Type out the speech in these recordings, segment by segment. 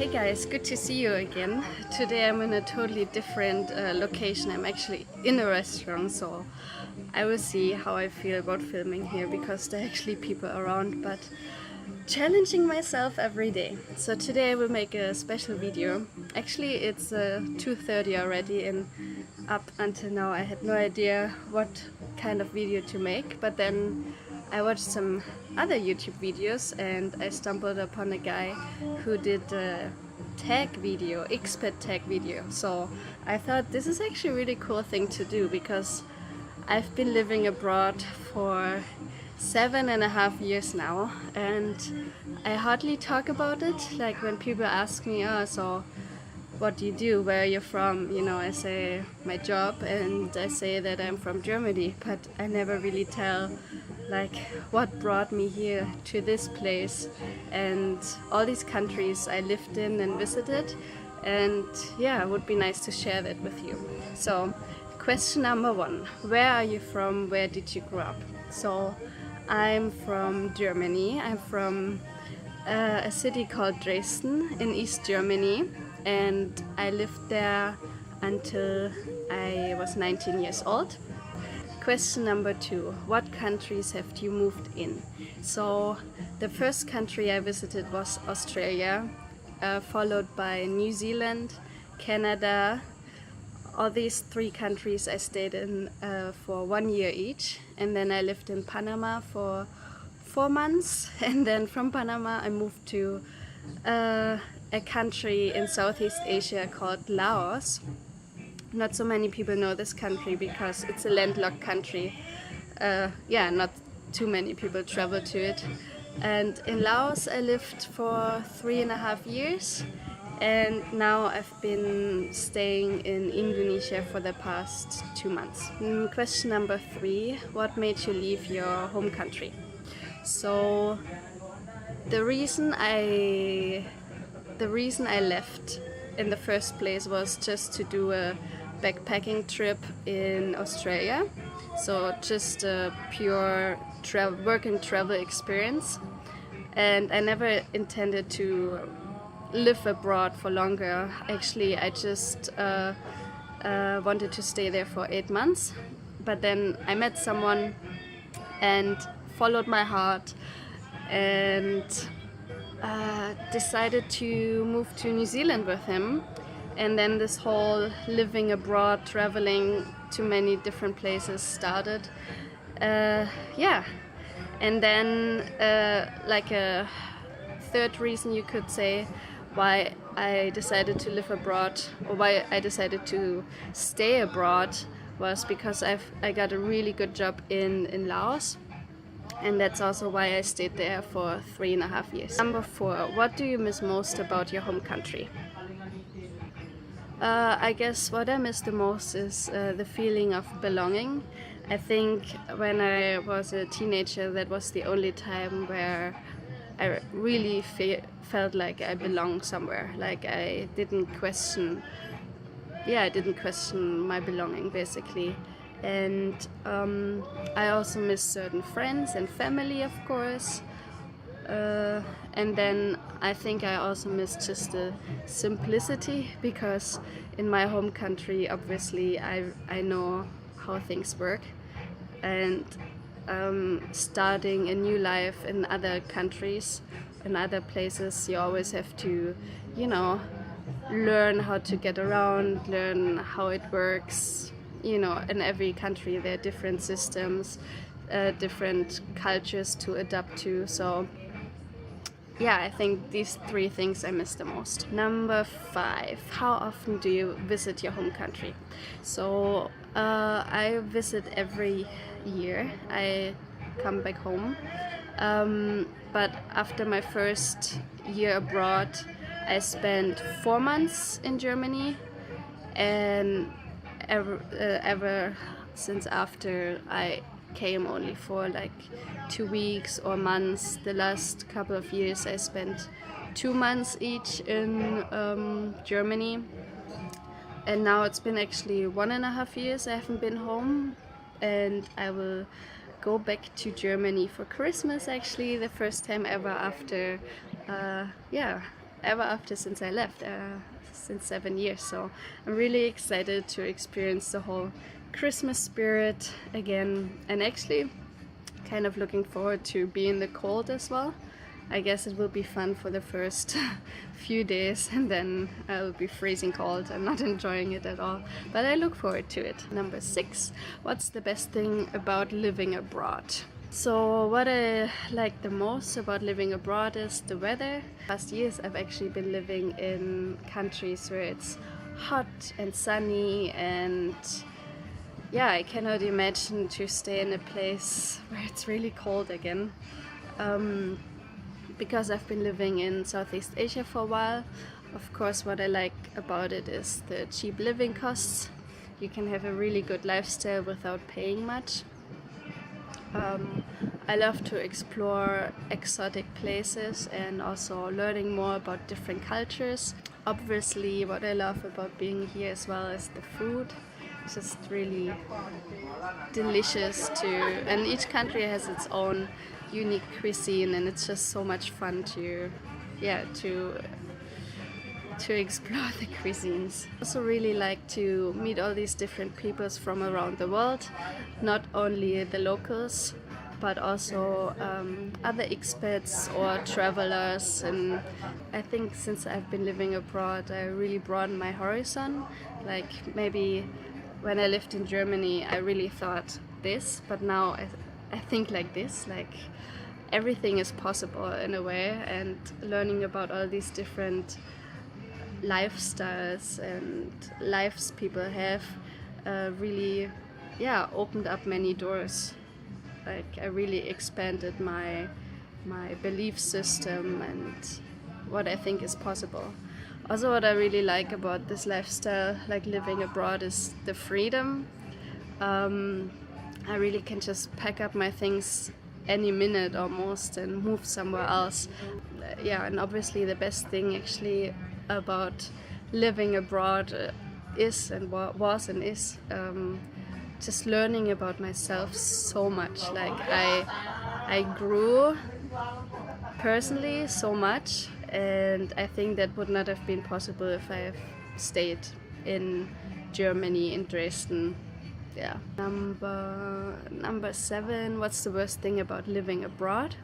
Hey guys, good to see you again. Today I'm in a totally different location. I'm actually in a restaurant, so I will see how I feel about filming here because there are actually people around, but challenging myself every day. So today I will make a special video. Actually it's 2:30 already, and up until now I had no idea what kind of video to make, but then I watched some other YouTube videos and I stumbled upon a guy who did a tag video, expat tag video. So I thought this is actually a really cool thing to do because I've been living abroad for 7.5 years now, and I hardly talk about it. Like when people ask me, oh, so what do you do, where are you from, you know, I say my job and I say that I'm from Germany, but I never really tell like what brought me here to this place and all these countries I lived in and visited. And yeah, it would be nice to share that with you. So question number one, where are you from, where did you grow up? So I'm from Germany. I'm from a city called Dresden in East Germany, and I lived there until I was 19 years old. Question number two, what countries have you moved in? So the first country I visited was Australia, followed by New Zealand, Canada. All these three countries I stayed in for 1 year each, and then I lived in Panama for 4 months, and then from Panama I moved to a country in Southeast Asia called Laos. Not so many people know this country because it's a landlocked country. Yeah, not too many people travel to it. And in Laos I lived for 3.5 years, and now I've been staying in Indonesia for the past 2 months. Question number three, what made you leave your home country? So the reason I left in the first place was just to do a backpacking trip in Australia. So just a pure work and travel experience. And I never intended to live abroad for longer. Actually, I just wanted to stay there for 8 months. But then I met someone and followed my heart and decided to move to New Zealand with him. And then this whole living abroad, traveling to many different places started. Yeah. And then like a third reason you could say why I decided to live abroad, or why I decided to stay abroad, was because I got a really good job in Laos. And that's also why I stayed there for 3.5 years. Number four, what do you miss most about your home country? I guess what I miss the most is the feeling of belonging. I think when I was a teenager, that was the only time where I really felt like I belonged somewhere. Like I didn't question my belonging basically. And I also miss certain friends and family, of course. And then I think I also miss just the simplicity, because in my home country obviously I know how things work, and starting a new life in other countries, in other places, you always have to, you know, learn how to get around, learn how it works. You know, in every country there are different systems, different cultures to adapt to. So yeah, I think these three things I miss the most. Number five, how often do you visit your home country? So I visit every year. I come back home. But after my first year abroad, I spent 4 months in Germany, and ever since after I came only for like 2 weeks or months. The last couple of years I spent 2 months each in Germany, and now it's been actually 1.5 years I haven't been home, and I will go back to Germany for Christmas, actually the first time ever after ever after since I left, since 7 years. So I'm really excited to experience the whole Christmas spirit again, and actually kind of looking forward to being in the cold as well. I guess it will be fun for the first few days, and then I'll be freezing cold and not enjoying it at all. But I look forward to it. Number 6, what's the best thing about living abroad? So what I like the most about living abroad is the weather. Past years I've actually been living in countries where it's hot and sunny, and yeah, I cannot imagine to stay in a place where it's really cold again. Because I've been living in Southeast Asia for a while, of course what I like about it is the cheap living costs. You can have a really good lifestyle without paying much. I love to explore exotic places and also learning more about different cultures. Obviously what I love about being here as well is the food. It's just really delicious and each country has its own unique cuisine, and it's just so much fun to explore the cuisines. I also really like to meet all these different peoples from around the world, not only the locals but also other expats or travelers. And I think since I've been living abroad, I really broadened my horizon. Like maybe when I lived in Germany I really thought this, but now I think like this, like everything is possible in a way, and learning about all these different lifestyles and lives people have really opened up many doors. Like I really expanded my belief system and what I think is possible. Also what I really like about this lifestyle, like living abroad, is the freedom. I really can just pack up my things any minute almost and move somewhere else. And obviously the best thing actually about living abroad is just learning about myself so much. Like I grew personally so much, and I think that would not have been possible if I have stayed in Germany, in Dresden. Yeah. Number 7, what's the worst thing about living abroad?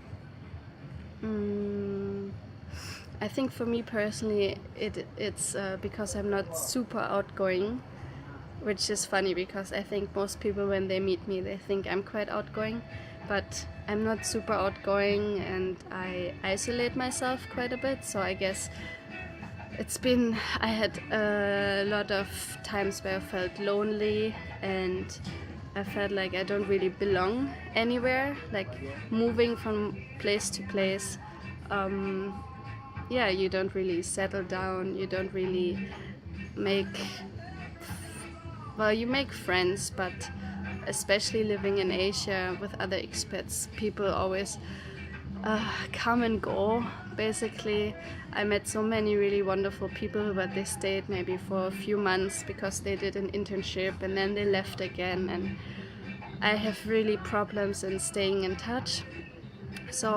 I think for me personally it's because I'm not super outgoing, which is funny because I think most people when they meet me they think I'm quite outgoing, but I'm not super outgoing and I isolate myself quite a bit. So I guess I had a lot of times where I felt lonely and I felt like I don't really belong anywhere, like moving from place to place. You don't really settle down, you don't really you make friends, but especially living in Asia with other expats, people always come and go. Basically, I met so many really wonderful people, but they stayed maybe for a few months because they did an internship and then they left again, and I have really problems in staying in touch. So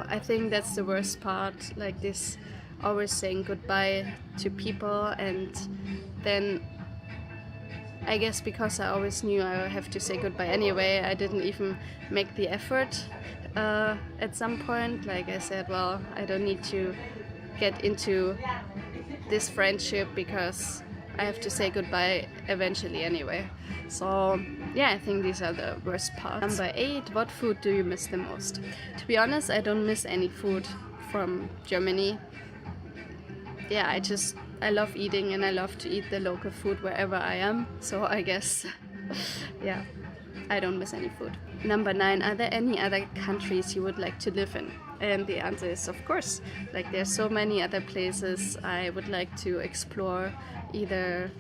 I think that's the worst part, like this always saying goodbye to people, and then I guess because I always knew I would have to say goodbye anyway, I didn't even make the effort. At some point, like I said, well, I don't need to get into this friendship because I have to say goodbye eventually anyway. So yeah, I think these are the worst parts. Number 8, what food do you miss the most? To be honest, I don't miss any food from Germany. Yeah, I love eating and I love to eat the local food wherever I am. So I guess, yeah, I don't miss any food. Number 9, are there any other countries you would like to live in? And the answer is of course. Like there's so many other places I would like to explore, either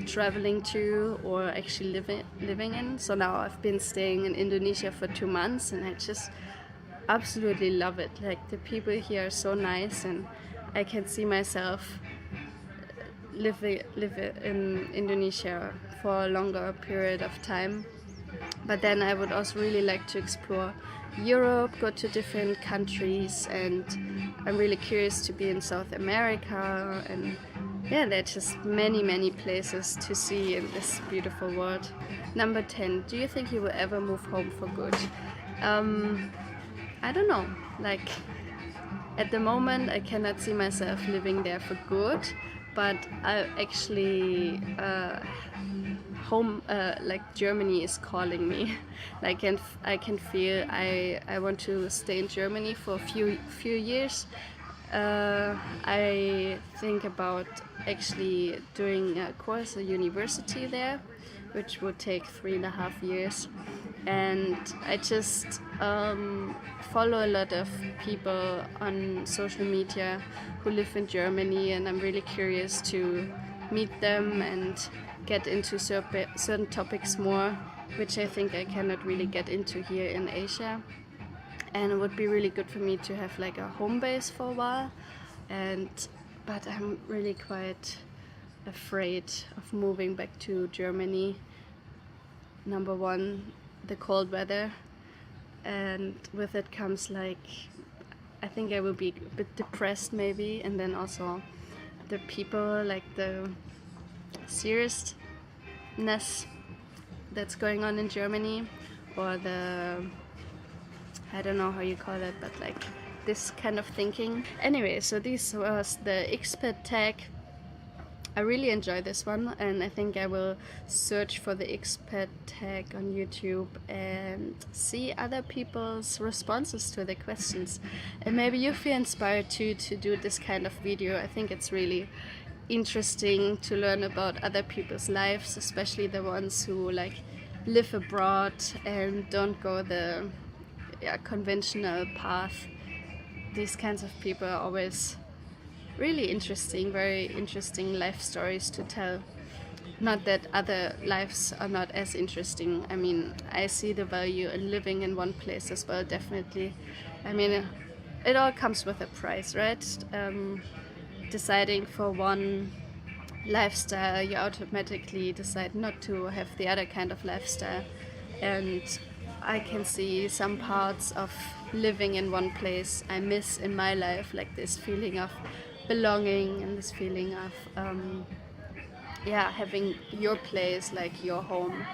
traveling to or actually living in. So now I've been staying in Indonesia for 2 months and I just absolutely love it. Like the people here are so nice and I can see myself live in Indonesia for a longer period of time. But then I would also really like to explore Europe, go to different countries, and I'm really curious to be in South America. And yeah, there are just many places to see in this beautiful world. Number 10, do you think you will ever move home for good? I don't know. Like, at the moment, I cannot see myself living there for good, but I actually home like Germany is calling me. Like, I can feel I want to stay in Germany for a few years. I think about actually doing a course, a university there, which would take 3.5 years. And I just follow a lot of people on social media who live in Germany, and I'm really curious to meet them and get into certain topics more, which I think I cannot really get into here in Asia. And it would be really good for me to have like a home base for a while, but I'm really quite afraid of moving back to Germany. Number one, the cold weather, and with it comes like, I think I will be a bit depressed maybe, and then also the people, like the seriousness that's going on in Germany, or the, I don't know how you call it, but like this kind of thinking. Anyway, so this was the Expat Tag. I really enjoy this one, and I think I will search for the Expat Tag on YouTube and see other people's responses to the questions. And maybe you feel inspired too to do this kind of video. I think it's really interesting to learn about other people's lives, especially the ones who like live abroad and don't go the conventional path. These kinds of people are always really interesting, very interesting life stories to tell. Not that other lives are not as interesting. I mean, I see the value in living in one place as well, definitely. I mean, it all comes with a price, right? Deciding for one lifestyle, you automatically decide not to have the other kind of lifestyle. And I can see some parts of living in one place I miss in my life, like this feeling of belonging and this feeling of having your place, like your home.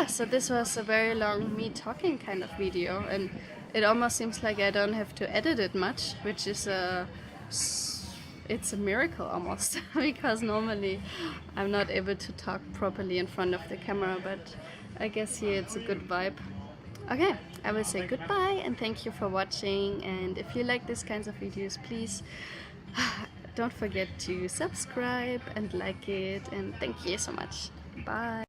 So this was a very long me talking kind of video, and it almost seems like I don't have to edit it much, which is it's a miracle almost because normally I'm not able to talk properly in front of the camera, but I guess here it's a good vibe. Okay, I will say goodbye and thank you for watching, and if you like these kinds of videos, please don't forget to subscribe and like it, and thank you so much. Bye.